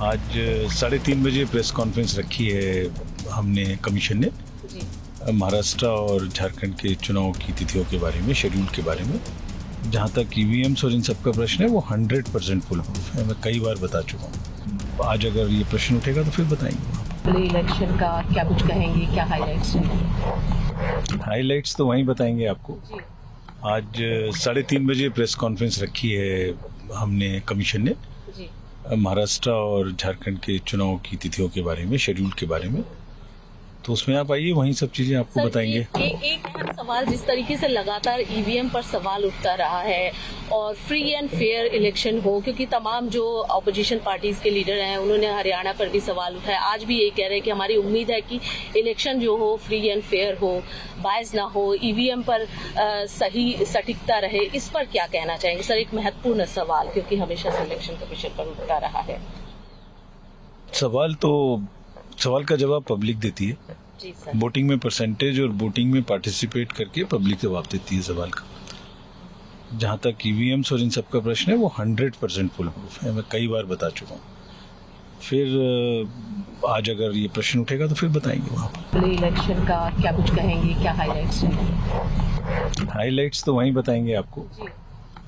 आज 3:30 बजे press conference रखी है हमने कमीशन ने जी। महाराष्ट्र और झारखंड के चुनाव की तिथियों के बारे में, शेड्यूल के बारे में। जहाँ तक ईवीएम्स और इन सब का प्रश्न है वो 100% फुल प्रूफ है, मैं कई बार बता चुका हूँ। आज अगर ये प्रश्न उठेगा तो फिर बताएंगे। इलेक्शन का क्या कुछ कहेंगे, क्या हाईलाइट्स हैं? हाईलाइट्स तो वहीं बताएंगे आपको। जी। आज 3:30 बजे प्रेस कॉन्फ्रेंस रखी है हमने कमीशन ने जी। महाराष्ट्र और झारखंड के चुनाव की तिथियों के बारे में, शेड्यूल के बारे में। तो उसमें आप आइए, वहीं सब चीजें आपको बताएंगे। एक अहम सवाल, जिस तरीके से लगातार ईवीएम पर सवाल उठता रहा है और फ्री एंड फेयर इलेक्शन हो, क्योंकि तमाम जो अपोजिशन पार्टीज के लीडर हैं उन्होंने हरियाणा पर भी सवाल उठाया, आज भी यही कह रहे हैं कि हमारी उम्मीद है कि इलेक्शन जो हो फ्री एंड फेयर हो, बायस ना हो, ईवीएम पर सही सटीकता रहे। इस पर क्या कहना चाहेंगे सर? एक महत्वपूर्ण सवाल, क्योंकि हमेशा से इलेक्शन कमीशन पर उठता रहा है। सवाल का जवाब पब्लिक देती है। जी सर। वोटिंग में परसेंटेज और वोटिंग में पार्टिसिपेट करके पब्लिक जवाब देती है सवाल का। जहाँ तक ईवीएम्स और इन सब का प्रश्न है वो 100% फुल प्रूफ है, मैं कई बार बता चुका हूँ। फिर आज अगर ये प्रश्न उठेगा तो फिर बताएंगे वहाँ पर। इलेक्शन का क्या कुछ कहेंगे, क्या हाईलाइट्स हैं? हाईलाइट्स तो वहीं बताएंगे आपको। जी।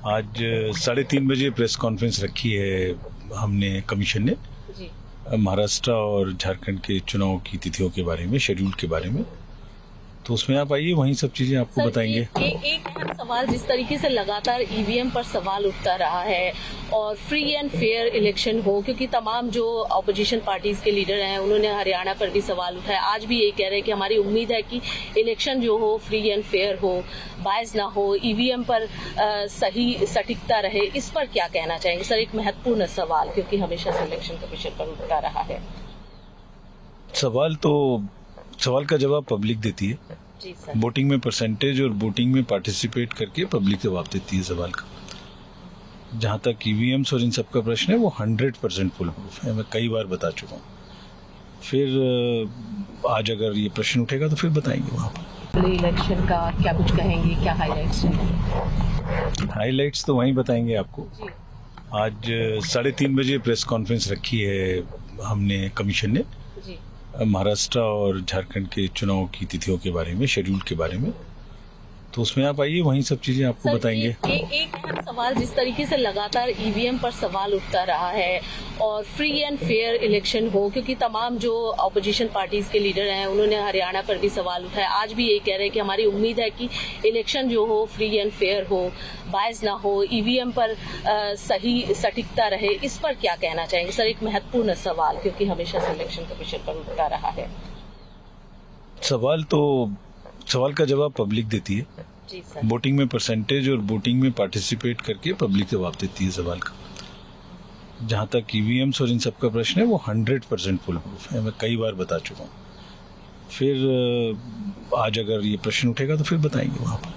आज 3:30 बजे प्रेस कॉन्फ्रेंस रखी है हमने कमीशन ने जी। महाराष्ट्र और झारखंड के चुनाव की तिथियों के बारे में, शेड्यूल के बारे में। तो उसमें आप आइए, वहीं सब चीजें आपको बताएंगे। एक अहम सवाल, जिस तरीके से लगातार ईवीएम पर सवाल उठता रहा है और फ्री एंड फेयर इलेक्शन हो, क्योंकि तमाम जो अपोजिशन पार्टीज के लीडर हैं उन्होंने हरियाणा पर भी सवाल उठाया, आज भी यही कह रहे हैं कि हमारी उम्मीद है कि इलेक्शन जो हो फ्री एंड फेयर हो, बायस ना हो, ईवीएम पर सही सटीकता रहे। इस पर क्या कहना चाहेंगे सर? एक महत्वपूर्ण सवाल, क्योंकि हमेशा से इलेक्शन कमीशन पर उठता रहा है। सवाल का जवाब पब्लिक देती है। जी सर। वोटिंग में परसेंटेज और वोटिंग में पार्टिसिपेट करके पब्लिक जवाब देती है सवाल का। जहाँ तक ईवीएम्स और इन सब का प्रश्न है वो 100% फुल प्रूफ है, मैं कई बार बता चुका हूँ। फिर आज अगर ये प्रश्न उठेगा तो फिर बताएंगे वहाँ पर। इलेक्शन का क्या कुछ कहेंगे, क्या हाईलाइट्स हैं? हाईलाइट्स तो वहीं बताएंगे आपको। जी। आज 3:30 बजे प्रेस कॉन्फ्रेंस रखी है हमने कमीशन ने जी। महाराष्ट्र और झारखंड के चुनाव की तिथियों के बारे में, शेड्यूल के बारे में। तो उसमें आप आइए, वहीं सब चीजें आपको बताएंगे। एक अहम सवाल, जिस तरीके से लगातार ईवीएम पर सवाल उठता रहा है और फ्री एंड फेयर इलेक्शन हो, क्योंकि तमाम जो अपोजिशन पार्टीज के लीडर हैं उन्होंने हरियाणा पर भी सवाल उठाया, आज भी यही कह रहे हैं कि हमारी उम्मीद है कि इलेक्शन जो हो फ्री एंड फेयर हो, बायस ना हो, ईवीएम पर सही सटीकता रहे। इस पर क्या कहना चाहेंगे सर? एक महत्वपूर्ण सवाल, क्योंकि हमेशा से इलेक्शन कमीशन पर उठता रहा है। सवाल का जवाब पब्लिक देती है। जी सर। वोटिंग में परसेंटेज और वोटिंग में पार्टिसिपेट करके पब्लिक जवाब देती है सवाल का। जहाँ तक ईवीएम्स और इन सब का प्रश्न है वो 100% फुल प्रूफ है, मैं कई बार बता चुका हूँ। फिर आज अगर ये प्रश्न उठेगा तो फिर बताएंगे वहाँ पर।